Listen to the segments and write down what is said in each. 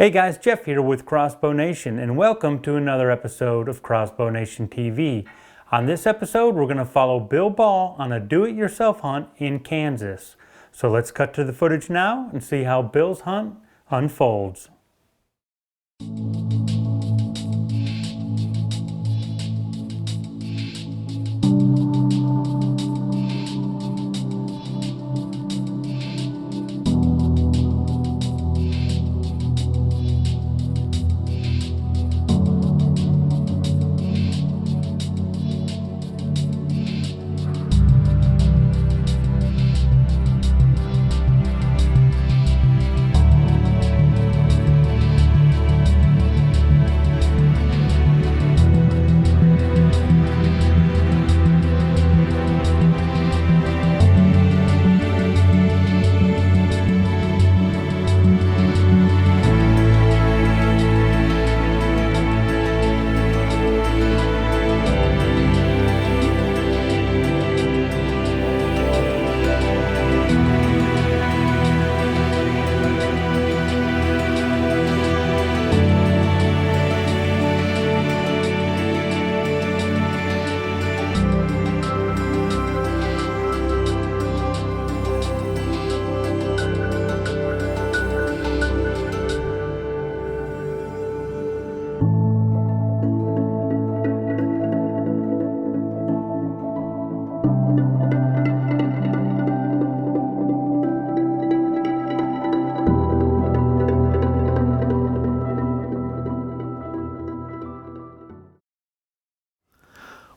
Hey guys, Jeff here with Crossbow Nation, and welcome to another episode of Crossbow Nation TV. On this episode, we're going to follow Bill Ball on a do-it-yourself hunt in Kansas. So let's cut to the footage now and see how Bill's hunt unfolds.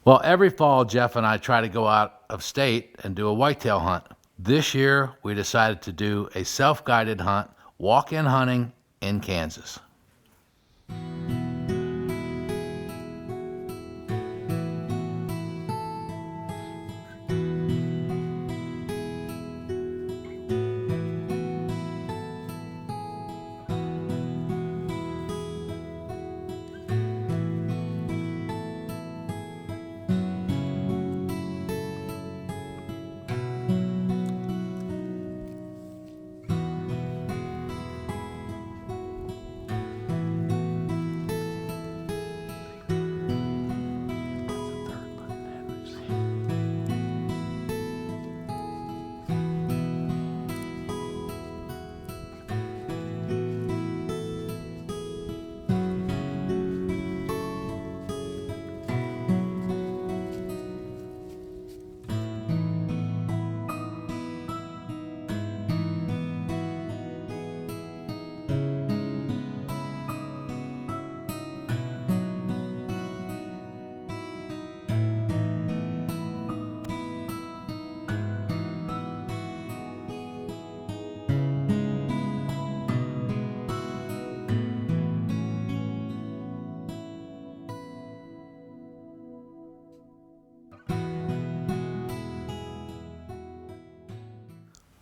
Well, every fall, Jeff and I try to go out of state and do a whitetail hunt. This year, we decided to do a self-guided hunt, walk-in hunting in Kansas.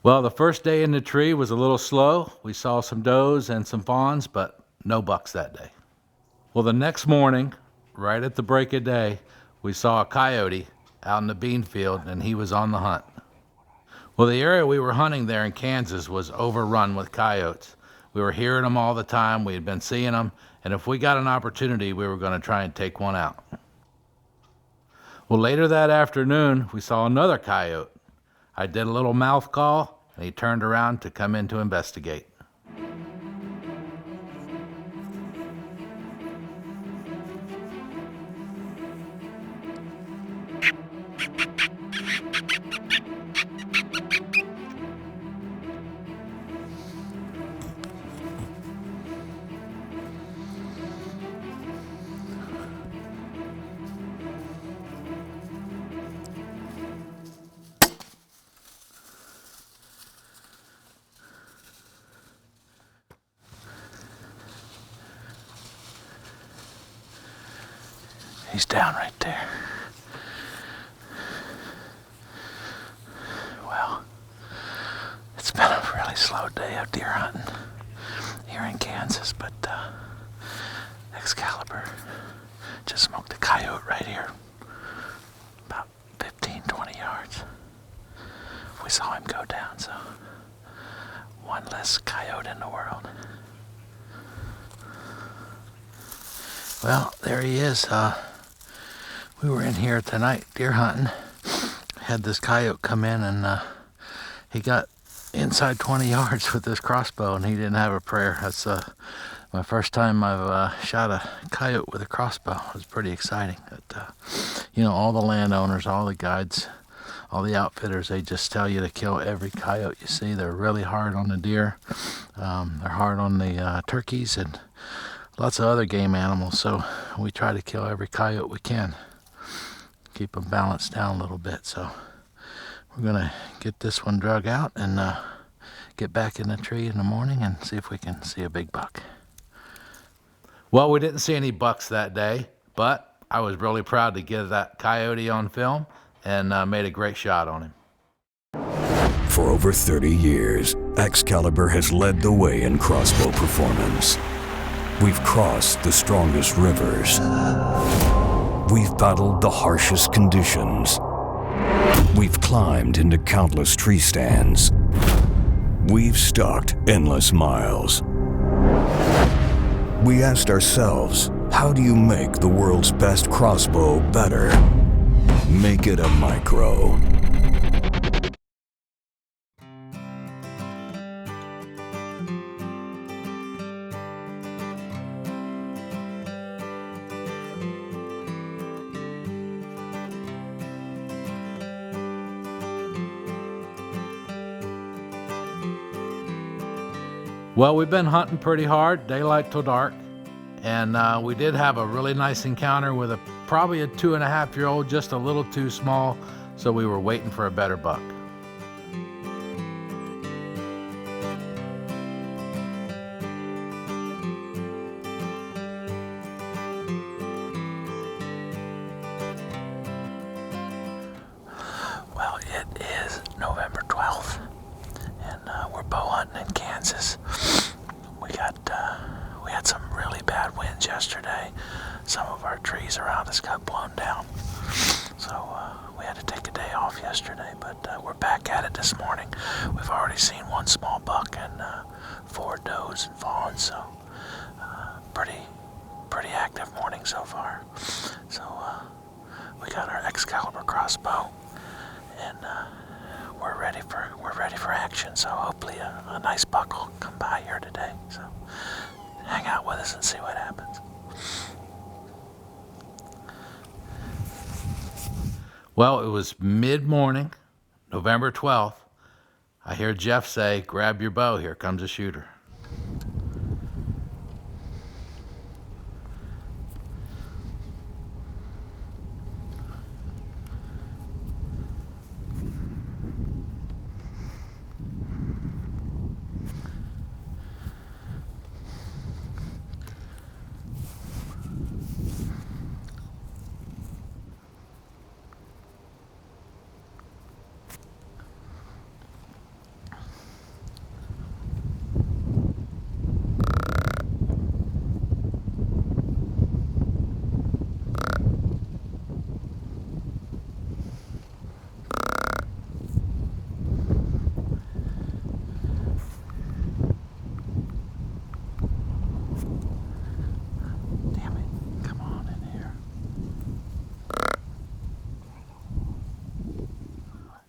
Well, the first day in the tree was a little slow. We saw some does and some fawns, but no bucks that day. Well, the next morning, right at the break of day, we saw a coyote out in the bean field, and he was on the hunt. Well, the area we were hunting there in Kansas was overrun with coyotes. We were hearing them all the time. We had been seeing them, and if we got an opportunity, we were going to try and take one out. Well, later that afternoon, we saw another coyote. I did a little mouth call, and he turned around to come in to investigate. He's down right there. Well, it's been a really slow day of deer hunting here in Kansas, but Excalibur just smoked a coyote right here, about 15-20 yards. We saw him go down, so one less coyote in the world. Well, there he is. We were in here tonight deer hunting. Had this coyote come in and he got inside 20 yards with this crossbow and he didn't have a prayer. That's my first time I've shot a coyote with a crossbow. It was pretty exciting. But, you know, all the landowners, all the guides, all the outfitters, they just tell you to kill every coyote you see. They're really hard on the deer. They're hard on the turkeys and lots of other game animals. So we try to kill every coyote we can. Keep them balanced down a little bit. So we're gonna get this one drug out and get back in the tree in the morning and see if we can see a big buck. Well, we didn't see any bucks that day, but I was really proud to get that coyote on film and made a great shot on him. For over 30 years, Excalibur has led the way in crossbow performance. We've crossed the strongest rivers. We've battled the harshest conditions. We've climbed into countless tree stands. We've stalked endless miles. We asked ourselves, how do you make the world's best crossbow better? Make it a micro. Well, we've been hunting pretty hard, daylight till dark, and we did have a really nice encounter with probably a 2.5-year-old, just a little too small, so we were waiting for a better buck. Well, it is November 12th, and we're bow hunting in Kansas. We had some really bad winds yesterday. Some of our trees around us got blown down, so we had to take a day off yesterday. But we're back at it this morning. We've already seen one small buck and 4 does and fawns, so pretty active morning so far. So we got our Excalibur crossbow, and we're ready for action. So hopefully a nice buck will come by here today. So hang out with us and see what happens. Well, it was mid-morning, November 12th. I hear Jeff say, "Grab your bow, here comes a shooter."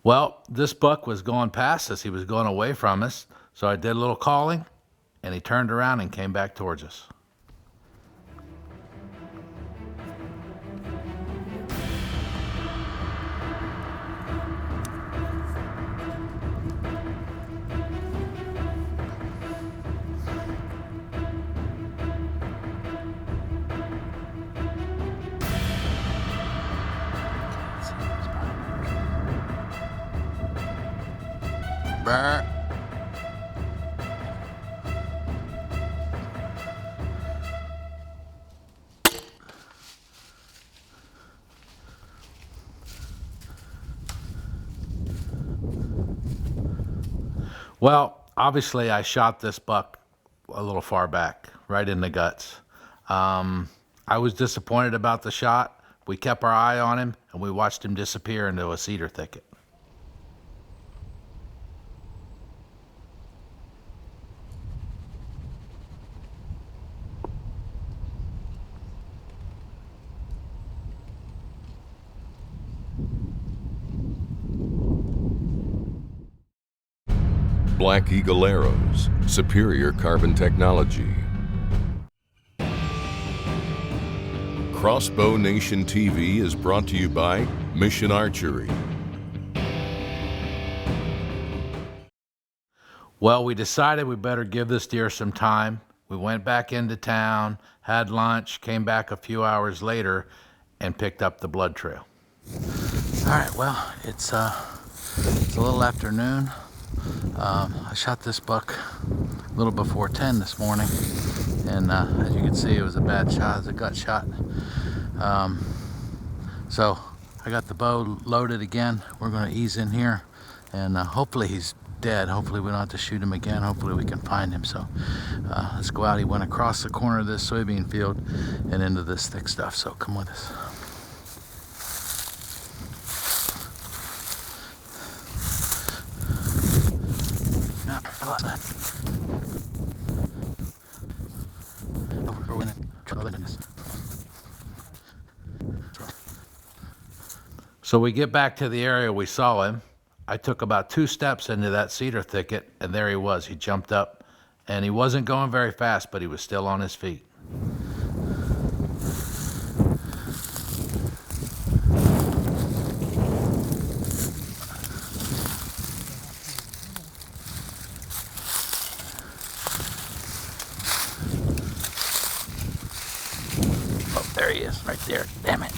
Well, this buck was going past us. He was going away from us. So I did a little calling, and he turned around and came back towards us. Brr. Well, obviously I shot this buck a little far back, right in the guts. I was disappointed about the shot. We kept our eye on him, and we watched him disappear into a cedar thicket. Black Eagle arrows, superior carbon technology. Crossbow Nation TV is brought to you by Mission Archery. Well, we decided we better give this deer some time. We went back into town, had lunch, came back a few hours later, and picked up the blood trail. All right, well, it's a little afternoon. I shot this buck a little before 10 this morning, and as you can see, it was a bad shot. It was a gut shot. So I got the bow loaded again. We're going to ease in here, and hopefully he's dead. Hopefully we don't have to shoot him again. Hopefully we can find him. So let's go out. He went across the corner of this soybean field and into this thick stuff. So come with us. So we get back to the area we saw him. I took about 2 steps into that cedar thicket, and there he was. He jumped up, and he wasn't going very fast, but he was still on his feet. Oh, there he is, right there. Damn it.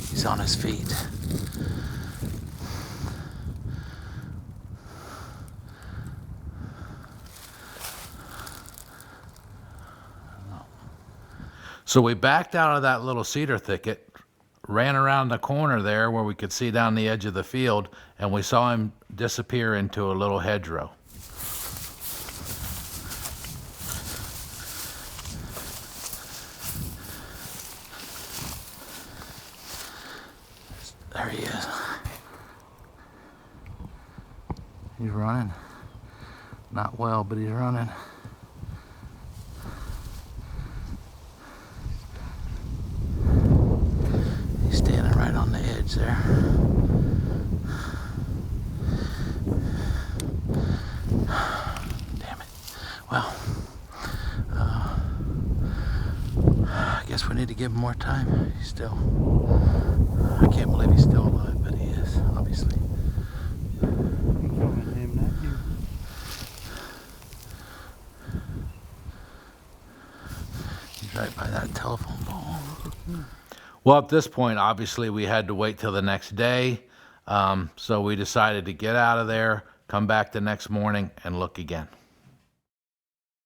He's on his feet. So we backed out of that little cedar thicket, ran around the corner there where we could see down the edge of the field, and we saw him disappear into a little hedgerow. There he is. He's running. Not well, but he's running. He's standing right on the edge there. Damn it. Well, I guess we need to give him more time. He's still, I can't believe he's still alive, but he is, obviously. He's right by that telephone pole. Well, at this point, obviously, we had to wait till the next day. So we decided to get out of there, come back the next morning, and look again.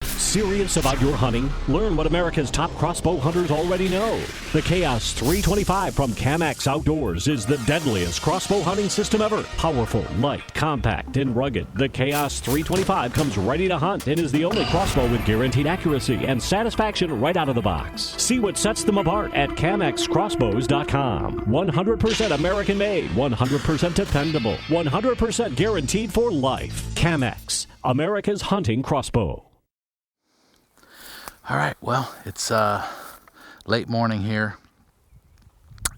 Serious about your hunting? Learn what America's top crossbow hunters already know. The Chaos 325 from CAMX Outdoors is the deadliest crossbow hunting system ever. Powerful, light, compact, and rugged, the Chaos 325 comes ready to hunt and is the only crossbow with guaranteed accuracy and satisfaction right out of the box. See what sets them apart at CAMXCrossbows.com. 100% American made, 100% dependable, 100% guaranteed for life. CAMX, America's hunting crossbow. All right, well, it's late morning here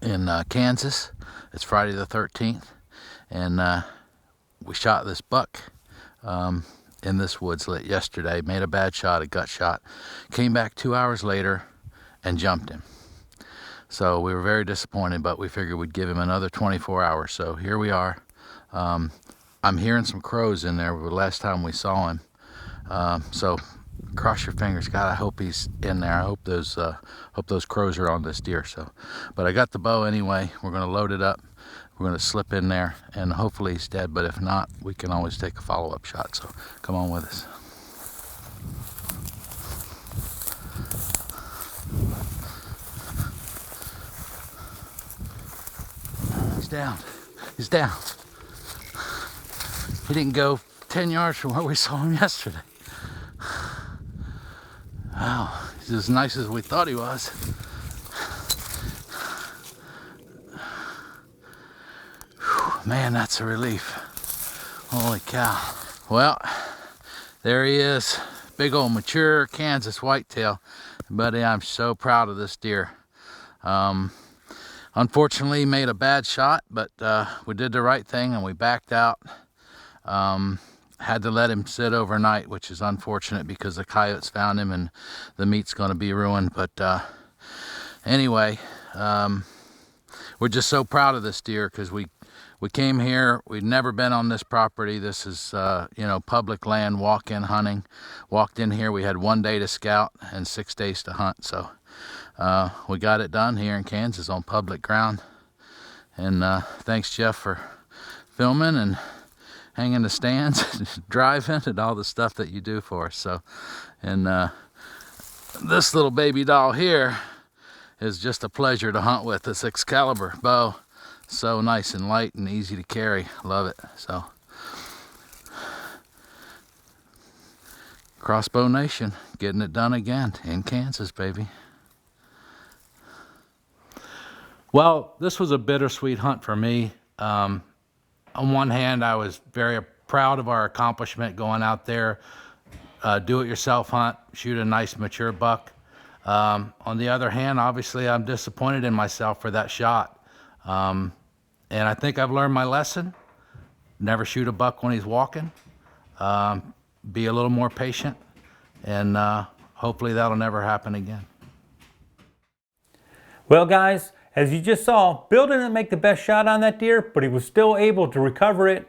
in Kansas. It's Friday the 13th, and we shot this buck in this woods yesterday. Made a bad shot, a gut shot. Came back 2 hours later and jumped him. So we were very disappointed, but we figured we'd give him another 24 hours. So here we are. I'm hearing some crows in there the last time we saw him. So cross your fingers. God, I hope he's in there. I hope those crows are on this deer. So, but I got the bow anyway. We're going to load it up. We're going to slip in there, and hopefully he's dead. But if not, we can always take a follow-up shot. So come on with us. He's down. He's down. He didn't go 10 yards from where we saw him yesterday. Wow, he's as nice as we thought he was. Whew, man, that's a relief. Holy cow. Well, there he is. Big old mature Kansas whitetail. Buddy, I'm so proud of this deer. Unfortunately, made a bad shot, but we did the right thing and we backed out. had to let him sit overnight, which is unfortunate because the coyotes found him and the meat's going to be ruined. But anyway, we're just so proud of this deer because we came here. We'd never been on this property. This is public land, walk-in hunting. Walked in here. We had 1 day to scout and 6 days to hunt. So we got it done here in Kansas on public ground. And thanks, Jeff, for filming and hanging the stands, driving, and all the stuff that you do for us. So, and this little baby doll here is just a pleasure to hunt with. This Excalibur bow, so nice and light and easy to carry. Love it. So, Crossbow Nation, getting it done again in Kansas, baby. Well, this was a bittersweet hunt for me. On one hand, I was very proud of our accomplishment going out there, do-it-yourself hunt, shoot a nice mature buck. On the other hand, obviously, I'm disappointed in myself for that shot. And I think I've learned my lesson. Never shoot a buck when he's walking. Be a little more patient, and hopefully that'll never happen again. Well, guys, as you just saw, Bill didn't make the best shot on that deer, but he was still able to recover it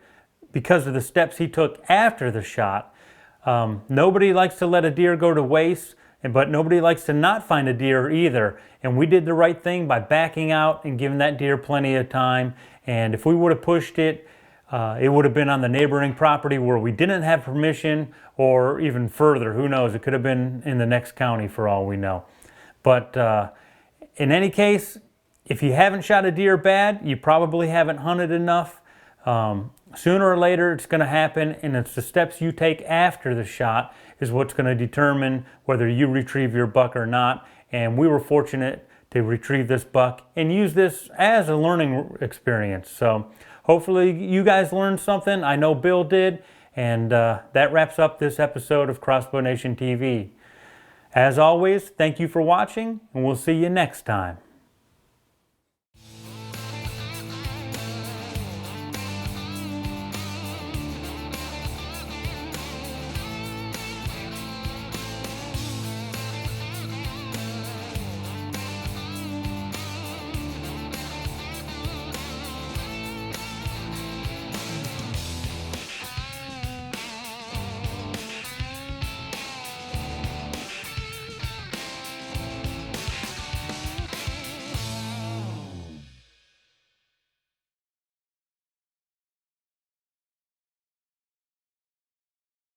because of the steps he took after the shot. Nobody likes to let a deer go to waste, but nobody likes to not find a deer either. And we did the right thing by backing out and giving that deer plenty of time. And if we would have pushed it, it would have been on the neighboring property where we didn't have permission, or even further. Who knows? It could have been in the next county for all we know. But in any case, if you haven't shot a deer bad, you probably haven't hunted enough. Sooner or later, it's going to happen, and it's the steps you take after the shot is what's going to determine whether you retrieve your buck or not. And we were fortunate to retrieve this buck and use this as a learning experience. So hopefully you guys learned something. I know Bill did. And that wraps up this episode of Crossbow Nation TV. As always, thank you for watching, and we'll see you next time.